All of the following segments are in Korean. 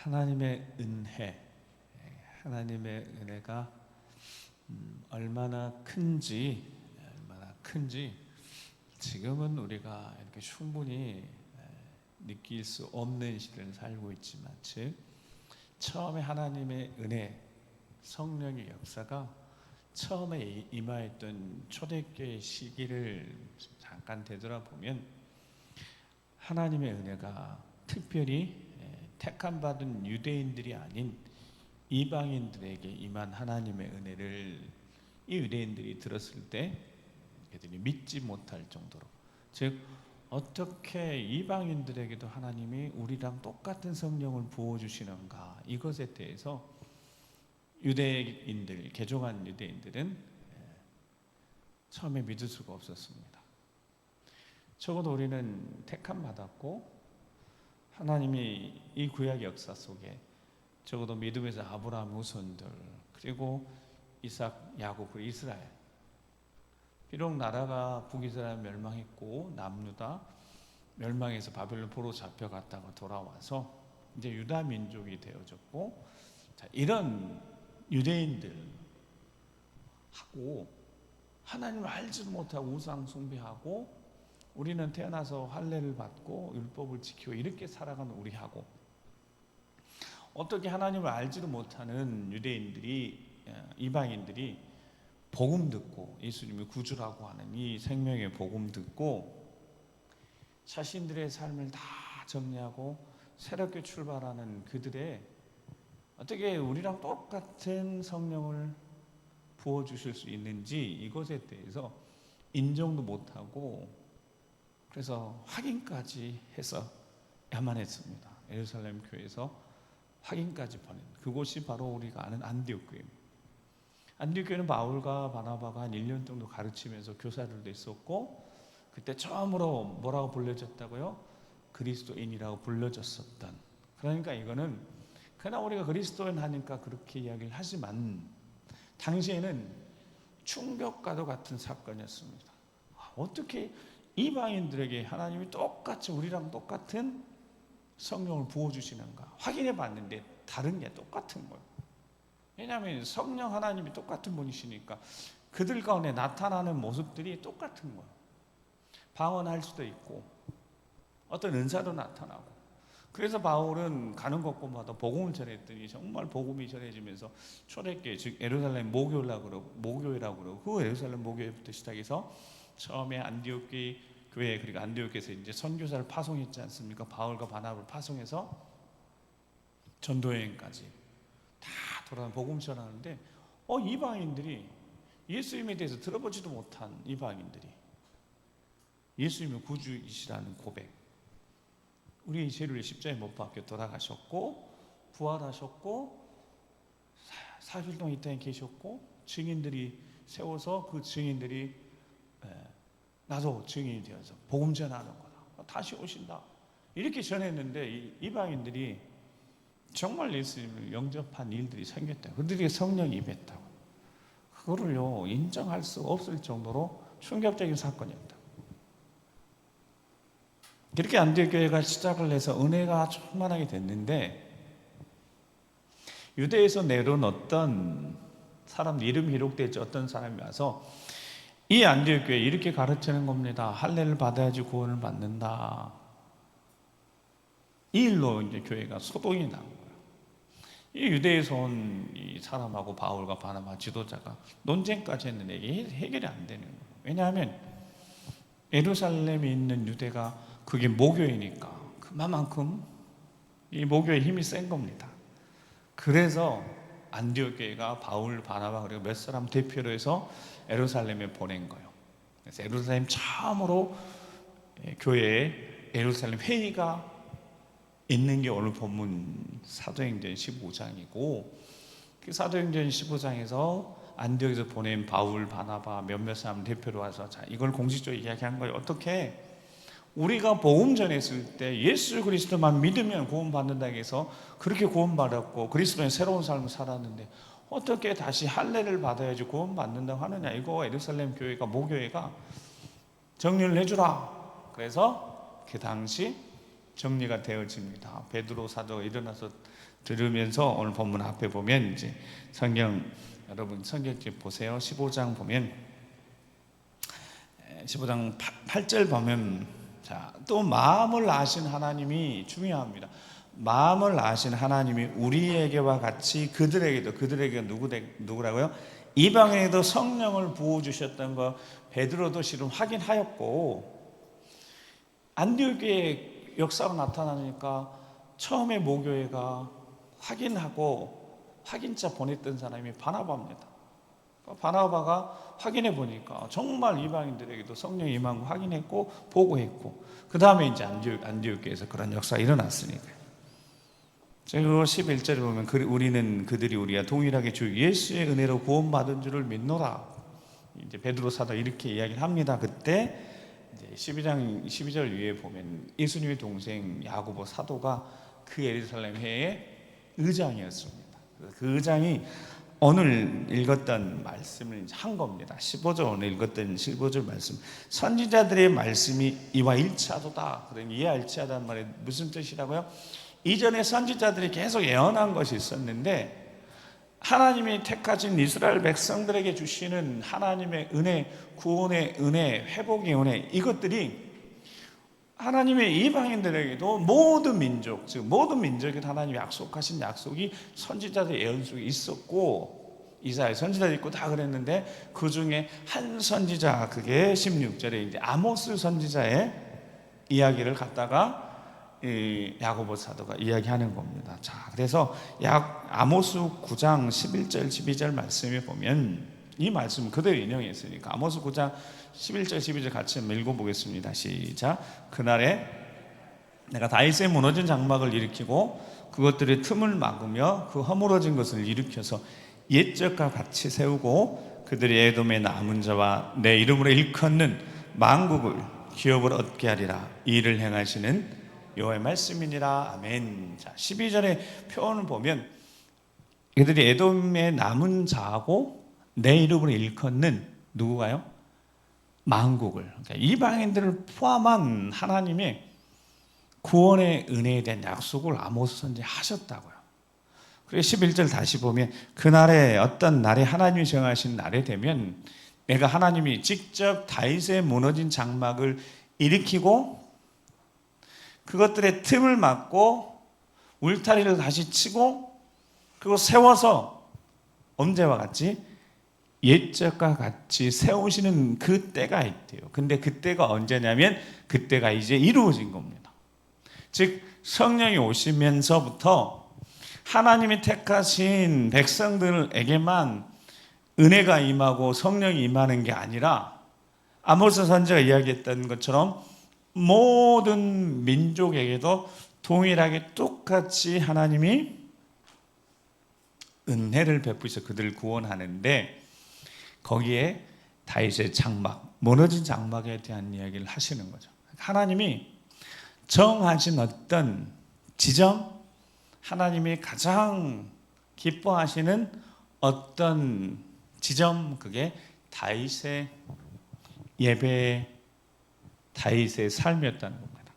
하나님의 은혜, 하나님의 은혜가 얼마나 큰지 지금은 우리가 이렇게 충분히 느낄 수 없는 시대를 살고 있지만, 즉 처음에 하나님의 은혜, 성령의 역사가 처음에 임하였던 초대교회 시기를 잠깐 되돌아보면, 하나님의 은혜가 특별히 택함 받은 유대인들이 아닌 이방인들에게 임한 하나님의 은혜를 이 유대인들이 들었을 때 그들이 믿지 못할 정도로, 즉 어떻게 이방인들에게도 하나님이 우리랑 똑같은 성령을 부어주시는가, 이것에 대해서 유대인들, 개종한 유대인들은 처음에 믿을 수가 없었습니다. 적어도 우리는 택함 받았고, 하나님이 이 구약 역사 속에 적어도 믿음에서 아브라함 후손들, 그리고 이삭, 야곱, 그리고 이스라엘, 비록 나라가 북이스라엘 멸망했고 남유다 멸망해서 바벨론 포로 잡혀갔다가 돌아와서 이제 유다 민족이 되어졌고, 자, 이런 유대인들하고 하나님을 알지도 못하고 우상 숭배하고, 우리는 태어나서 할례를 받고 율법을 지키고 이렇게 살아가는 우리하고, 어떻게 하나님을 알지도 못하는 유대인들이, 이방인들이 복음 듣고 예수님이 구주라고 하는 이 생명의 복음 듣고 자신들의 삶을 다 정리하고 새롭게 출발하는 그들의, 어떻게 우리랑 똑같은 성령을 부어주실 수 있는지 이것에 대해서 인정도 못하고, 그래서 확인까지 해서 야만했습니다. 예루살렘 교회에서 확인까지 보낸 그곳이 바로 우리가 아는 안디옥 교회입니다. 안디옥 교회는 바울과 바나바가 한 1년 정도 가르치면서 교사들도 있었고, 그때 처음으로 뭐라고 불려졌다고요? 그리스도인이라고 불려졌었던. 그러니까 이거는 그러나 우리가 그리스도인 하니까 그렇게 이야기를 하지만 당시에는 충격과도 같은 사건이었습니다. 어떻게 이방인들에게 하나님이 똑같이 우리랑 똑같은 성령을 부어주시는가 확인해 봤는데 다른 게 똑같은 거예요. 왜냐하면 성령 하나님이 똑같은 분이시니까 그들 가운데 나타나는 모습들이 똑같은 거예요. 방언할 수도 있고 어떤 은사도 나타나고. 그래서 바울은 가는 곳곳마다 복음을 전했더니 정말 복음이 전해지면서 초대교회, 즉 예루살렘 모교회라고 그러고, 그 예루살렘 모교회부터 시작해서 처음에 안디옥 교회, 그리고 안디옥에서 이제 선교사를 파송했지 않습니까? 바울과 바나바를 파송해서 전도여행까지 다 돌아다니는 복음 전하는데, 이방인들이 예수님에 대해서 들어보지도 못한 이방인들이 예수님이 구주이시라는 고백, 우리의 죄를 십자가에 못 박혀 돌아가셨고 부활하셨고 40일 동안 이 땅에 계셨고 증인들이 세워서 그 증인들이 나도 증인이 되어서 복음 전하는 거다, 다시 오신다, 이렇게 전했는데 이방인들이 정말 예수님을 영접한 일들이 생겼다. 그들에게 성령이 임했다고. 그거를요 인정할 수 없을 정도로 충격적인 사건이었다. 그렇게 안디옥 교회가 시작을 해서 은혜가 충만하게 됐는데, 유대에서 내려온 어떤 사람, 이름이 기록되지 어떤 사람이 와서 이 안디옥 교회 이렇게 가르치는 겁니다. 할례를 받아야지 구원을 받는다. 이 일로 이제 교회가 소동이 난 거예요. 이 유대에서 온 이 사람하고 바울과 바나바 지도자가 논쟁까지 했는데 이게 해결이 안 되는 거예요. 왜냐하면 예루살렘에 있는 유대가 그게 모교이니까 그만큼 이 모교의 힘이 센 겁니다. 그래서 안디옥 교회가 바울, 바나바 그리고 몇 사람 대표로 해서 예루살렘에 보낸 거예요. 그래서 예루살렘 처음으로 교회에 예루살렘 회의가 있는 게 오늘 본문 사도행전 15장이고, 그 사도행전 15장에서 안디옥에서 보낸 바울, 바나바 몇몇 사람 대표로 와서 자, 이걸 공식적으로 이야기한 거예요. 어떻게 우리가 복음 전했을 때 예수 그리스도만 믿으면 구원받는다 해서 그렇게 구원받았고 그리스도의 새로운 삶을 살았는데 어떻게 다시 할례를 받아야지 구원받는다고 하느냐, 이거 예루살렘 교회가, 모교회가 정리를 해주라. 그래서 그 당시 정리가 되어집니다. 베드로 사도가 일어나서 들으면서 오늘 본문 앞에 보면 이제 여러분 성경책 보세요. 15장 보면 15장 8절 보면 또 마음을 아신 하나님이 중요합니다. 마음을 아신 하나님이 우리에게와 같이 그들에게 누구라고요? 이방인에게도 성령을 부어주셨던 거 베드로도 실은 확인하였고, 안디옥의 역사가 나타나니까 처음에 모교회가 확인자 보냈던 사람이 바나바입니다. 바나바가 확인해 보니까 정말 이방인들에게도 성령 임한 거 확인했고 보고했고, 그 다음에 이제 안디옥교에서 그런 역사가 일어났으니까요. 그리고 11절에 보면 우리는 그들이 우리와 동일하게 주 예수의 은혜로 구원받은 줄을 믿노라. 이제 베드로 사도 이렇게 이야기를 합니다. 그때 이제 12절 위에 보면 예수님의 동생 야고보 사도가 그 예루살렘 회의 의장이었습니다. 그 의장이 오늘 읽었던 말씀을 한 겁니다. 15절 오늘 읽었던 15절 말씀, 선지자들의 말씀이 이와 일치하도다. 그러니 이와 일치하다는 말이 무슨 뜻이라고요? 이전에 선지자들이 계속 예언한 것이 있었는데, 하나님이 택하신 이스라엘 백성들에게 주시는 하나님의 은혜, 구원의 은혜, 회복의 은혜, 이것들이 하나님의 이방인들에게도 모든 민족, 즉 모든 민족에 하나님이 약속하신 약속이 선지자들의 예언 속에 있었고, 이사야 선지자도 있고 다 그랬는데, 그 중에 한 선지자, 그게 16절에 이제 아모스 선지자의 이야기를 갖다가 야고보 사도가 이야기하는 겁니다. 자, 그래서 아모스 9장 11절 12절 말씀에 보면 이 말씀 그대로 인용했으니까 아모스 9장 11절 12절 같이 한번 읽어보겠습니다. 시작. 그날에 내가 다윗의 무너진 장막을 일으키고 그것들의 틈을 막으며 그 허물어진 것을 일으켜서 옛적과 같이 세우고 그들이 에돔의 남은 자와 내 이름으로 일컫는 만국을 기업을 얻게 하리라. 이 일을 행하시는 여호와의 말씀이니라. 아멘. 자, 12절의 표현을 보면 그들이 에돔의 남은 자하고 내 이름으로 일컫는 누구가요? 만국을, 그러니까 이방인들을 포함한 하나님의 구원의 은혜에 대한 약속을 아모스 선지자 하셨다고요. 그리고 11절 다시 보면 그날에 어떤 날에 하나님이 정하신 날에 되면 내가 하나님이 직접 다윗의 무너진 장막을 일으키고 그것들의 틈을 막고 울타리를 다시 치고 그리고 세워서 언제와 같이 옛적과 같이 세우시는 그 때가 있대요. 근데 그 때가 언제냐면 그때가 이제 이루어진 겁니다. 즉 성령이 오시면서부터 하나님이 택하신 백성들에게만 은혜가 임하고 성령이 임하는 게 아니라 아모스 선지자가 이야기했던 것처럼 모든 민족에게도 동일하게 똑같이 하나님이 은혜를 베푸셔 그들을 구원하는데, 거기에 다윗의 장막, 무너진 장막에 대한 이야기를 하시는 거죠. 하나님이 정하신 어떤 지점, 하나님이 가장 기뻐하시는 어떤 지점, 그게 다윗의 예배, 다윗의 삶이었다는 겁니다.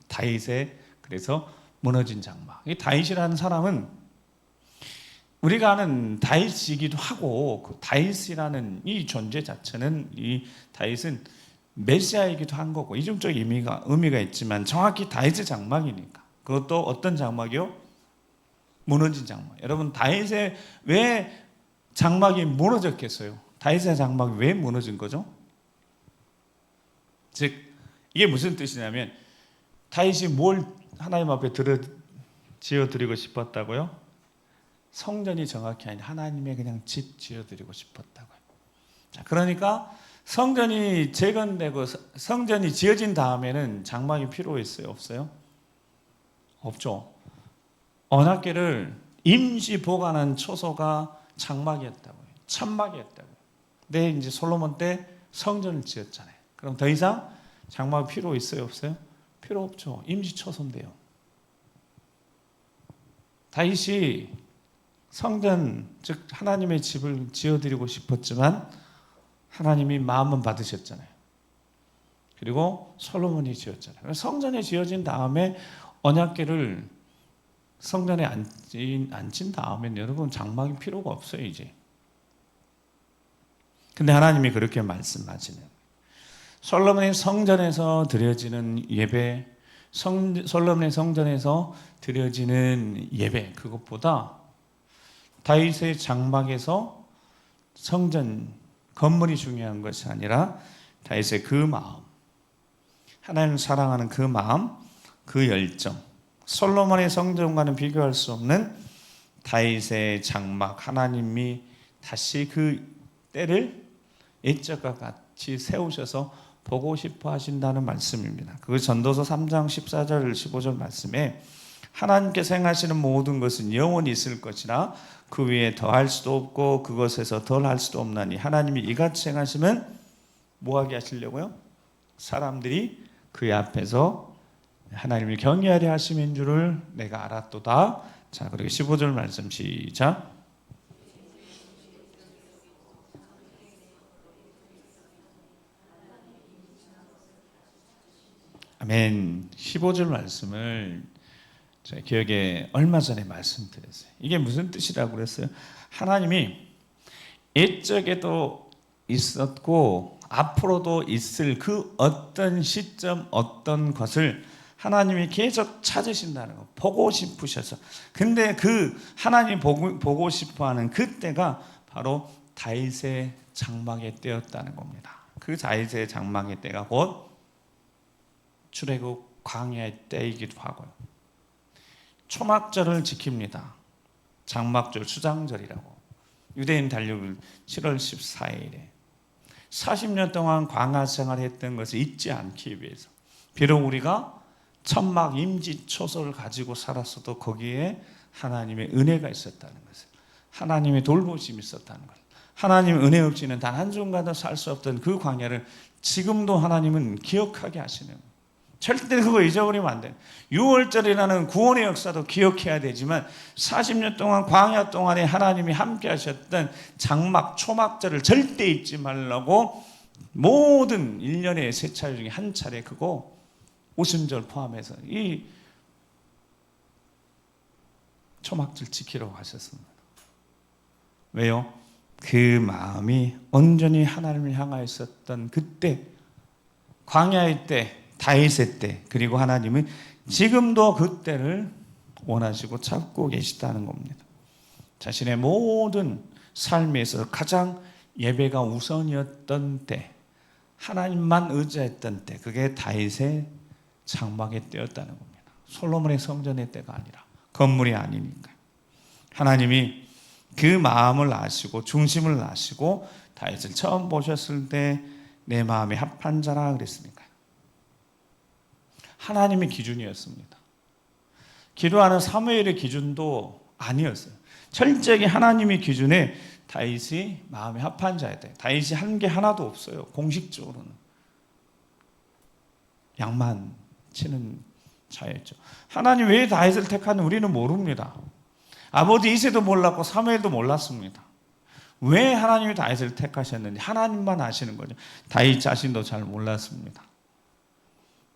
다윗의 그래서 무너진 장막. 이 다윗이라는 사람은 우리가 아는 다윗이기도 하고, 그 다윗이라는 이 존재 자체는 이 다윗은 메시아이기도 한 거고 이중적 의미가 있지만 정확히 다윗의 장막이니까. 그것도 어떤 장막이요? 무너진 장막. 여러분, 다윗의 왜 장막이 무너졌겠어요? 다윗의 장막이 왜 무너진 거죠? 즉 이게 무슨 뜻이냐면 다윗이 뭘 하나님 앞에 지어드리고 싶었다고요? 성전이 정확히 아닌 하나님의 그냥 집 지어드리고 싶었다고요. 자, 그러니까 성전이 재건되고 성전이 지어진 다음에는 장막이 필요했어요? 없어요? 없죠. 언약궤를 임시 보관한 초소가 장막이었다고요. 천막이었다고요. 근데 이제 솔로몬 때 성전을 지었잖아요. 그럼 더 이상 장막 필요 있어요? 없어요? 필요 없죠. 임시 초소인데요. 다윗이 성전, 즉 하나님의 집을 지어드리고 싶었지만 하나님이 마음은 받으셨잖아요. 그리고 솔로몬이 지었잖아요. 성전이 지어진 다음에 언약궤를 성전에 앉힌 다음엔 여러분 장막이 필요가 없어요 이제. 근데 하나님이 그렇게 말씀하시는 솔로몬의 성전에서 드려지는 예배, 솔로몬의 성전에서 드려지는 예배 그것보다 다윗의 장막에서 성전 건물이 중요한 것이 아니라 다윗의 그 마음, 하나님을 사랑하는 그 마음, 그 열정, 솔로몬의 성전과는 비교할 수 없는 다윗의 장막, 하나님이 다시 그 때를 옛적과 같이 세우셔서 보고 싶어 하신다는 말씀입니다. 그 전도서 3장 14절 15절 말씀에 하나님께서 행하시는 모든 것은 영원히 있을 것이나 그 위에 더할 수도 없고 그것에서 덜할 수도 없나니 하나님이 이같이 행하시면 뭐하게 하시려고요? 사람들이 그의 앞에서 하나님을 경외하려 하심인 줄을 내가 알았도다. 자, 그리고 15절 말씀 시작. 아멘. 15절 말씀을 제 기억에 얼마 전에 말씀드렸어요. 이게 무슨 뜻이라고 그랬어요? 하나님이 옛적에도 있었고 앞으로도 있을 그 어떤 시점 어떤 것을 하나님이 계속 찾으신다는 거, 보고 싶으셔서. 근데 그 하나님 보고 싶어하는 그때가 바로 다윗의 장막의 때였다는 겁니다. 그 다윗의 장막의 때가 곧 출애굽 광야의 때이기도 하고요. 초막절을 지킵니다. 장막절 수장절이라고. 유대인 달력을 7월 14일에 40년 동안 광야 생활했던 것을 잊지 않기 위해서, 비록 우리가 천막 임지 초소를 가지고 살았어도 거기에 하나님의 은혜가 있었다는 것을, 하나님의 돌보심이 있었다는 것, 하나님의 은혜 없이는 단 한순간도 살 수 없던 그 광야를 지금도 하나님은 기억하게 하시는 거예요. 절대 그거 잊어버리면 안 돼요. 6월절이라는 구원의 역사도 기억해야 되지만 40년 동안 광야 동안에 하나님이 함께 하셨던 장막 초막절을 절대 잊지 말라고 모든 1년의 세 차례 중에 한 차례 그거 오순절 포함해서 이 초막절 지키러 가셨습니다. 왜요? 그 마음이 온전히 하나님을 향하여 있었던 그때, 광야의 때, 다윗의 때, 그리고 하나님은 지금도 그 때를 원하시고 찾고 계시다는 겁니다. 자신의 모든 삶에서 가장 예배가 우선이었던 때, 하나님만 의지했던 때, 그게 다윗의 장막의 때였다는 겁니다. 솔로몬의 성전의 때가 아니라, 건물이 아니니까. 하나님이 그 마음을 아시고 중심을 아시고 다윗을 처음 보셨을 때 내 마음에 합한 자라 그랬으니까. 하나님의 기준이었습니다. 기도하는 사무엘의 기준도 아니었어요. 철저하게 하나님의 기준에 다윗이 마음에 합한 자였다. 다윗이 한 게 하나도 없어요. 공식적으로는 양만 치는 자였죠. 하나님 왜 다윗을 택하는지 우리는 모릅니다. 아버지 이새도 몰랐고 사무엘도 몰랐습니다. 왜 하나님이 다윗을 택하셨는지 하나님만 아시는 거죠. 다윗 자신도 잘 몰랐습니다.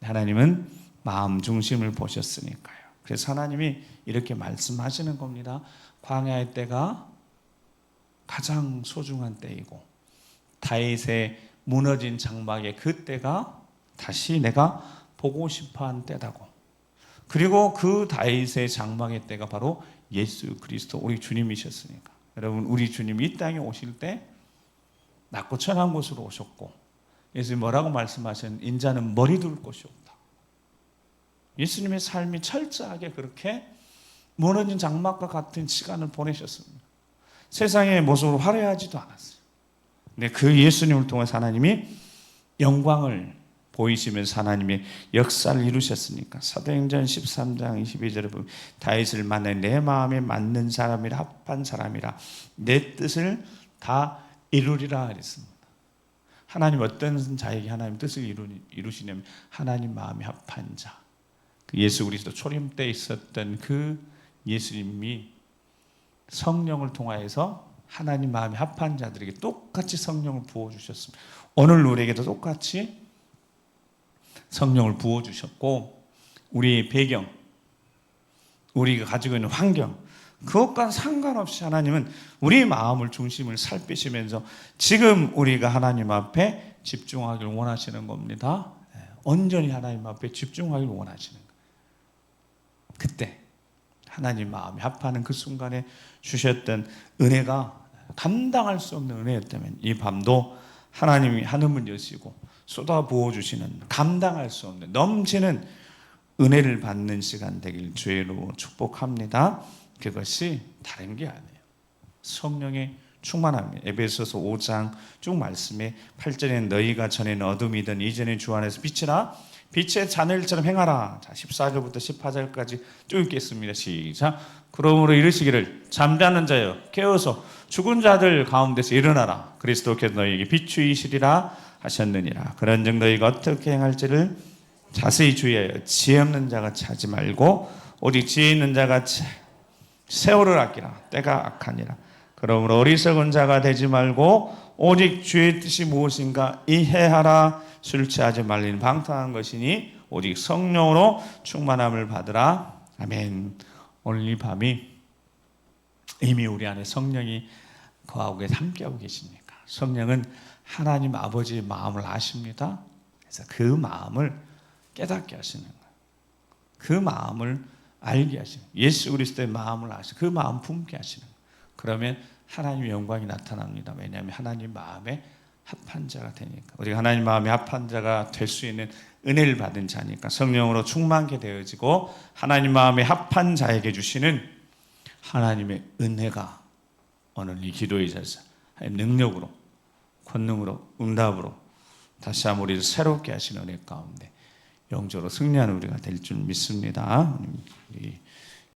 하나님은 마음 중심을 보셨으니까요. 그래서 하나님이 이렇게 말씀하시는 겁니다. 광야의 때가 가장 소중한 때이고 다윗의 무너진 장막의 그 때가 다시 내가 보고 싶어한 때다고. 그리고 그 다윗의 장막의 때가 바로 예수 그리스도 우리 주님이셨으니까. 여러분 우리 주님이 이 땅에 오실 때 낮고 천한 곳으로 오셨고 예수님 뭐라고 말씀하셨는지 인자는 머리 둘 곳이 없다. 예수님의 삶이 철저하게 그렇게 무너진 장막과 같은 시간을 보내셨습니다. 세상의 모습으로 화려하지도 않았어요. 근데 그 예수님을 통해서 하나님이 영광을 보이시면서 하나님의 역사를 이루셨으니까 사도행전 13장 22절에 보면 다윗을 만나 내 마음에 맞는 사람이라 합한 사람이라 내 뜻을 다 이루리라 그랬습니다. 하나님 어떤 자에게 하나님 뜻을 이루시냐면 하나님 마음에 합한 자, 그 예수 그리스도 초림 때 있었던 그 예수님이 성령을 통하여서 하나님 마음에 합한 자들에게 똑같이 성령을 부어주셨습니다. 오늘 우리에게도 똑같이 성령을 부어주셨고 우리의 배경, 우리가 가지고 있는 환경, 그것과 상관없이 하나님은 우리 마음을 중심을 살피시면서 지금 우리가 하나님 앞에 집중하기를 원하시는 겁니다. 온전히 하나님 앞에 집중하기를 원하시는 거예요. 그때 하나님 마음이 합하는 그 순간에 주셨던 은혜가 감당할 수 없는 은혜였다면 이 밤도 하나님이 하늘문 여시고 쏟아부어 주시는 감당할 수 없는 넘치는 은혜를 받는 시간 되길 주의로 축복합니다. 그것이 다른 게 아니에요. 성령의 충만함이에요. 에베소서 5장 쭉 말씀에 8절에 너희가 전에는 어둠이든 이제는 주 안에서 빛이라 빛의 자녀들처럼 행하라. 자, 14절부터 18절까지 쭉 읽겠습니다. 시작. 그러므로 이르시기를 잠자는 자여 깨어서 죽은 자들 가운데서 일어나라. 그리스도께서 너희에게 비추이시리라 하셨느니라. 그런즉 너희가 어떻게 행할지를 자세히 주의하여 지혜 없는 자가 차지 말고 오직 지혜 있는 자가 세월을 아끼라. 때가 악하니라. 그러므로 어리석은 자가 되지 말고 오직 주의 뜻이 무엇인가 이해하라. 술 취하지 말리는 방탕한 것이니 오직 성령으로 충만함을 받으라. 아멘. 오늘 이 밤이 이미 우리 안에 성령이 거하고 함께하고 계십니까? 성령은 하나님 아버지의 마음을 아십니다. 그래서 그 마음을 깨닫게 하시는 거예요. 그 마음을 알게 하시는 거예요. 예수 그리스도의 마음을 아시고 그 마음 품게 하시는 거예요. 그러면 하나님의 영광이 나타납니다. 왜냐하면 하나님 마음에 합한 자가 되니까. 우리가 하나님 마음에 합한 자가 될 수 있는 은혜를 받은 자니까 성령으로 충만케 되어지고 하나님 마음에 합한 자에게 주시는 하나님의 은혜가 오늘 이 기도의 자리에서 능력으로 권능으로 응답으로 다시 한번 우리를 새롭게 하시는 은혜 가운데 영적으로 승리하는 우리가 될 줄 믿습니다. 우리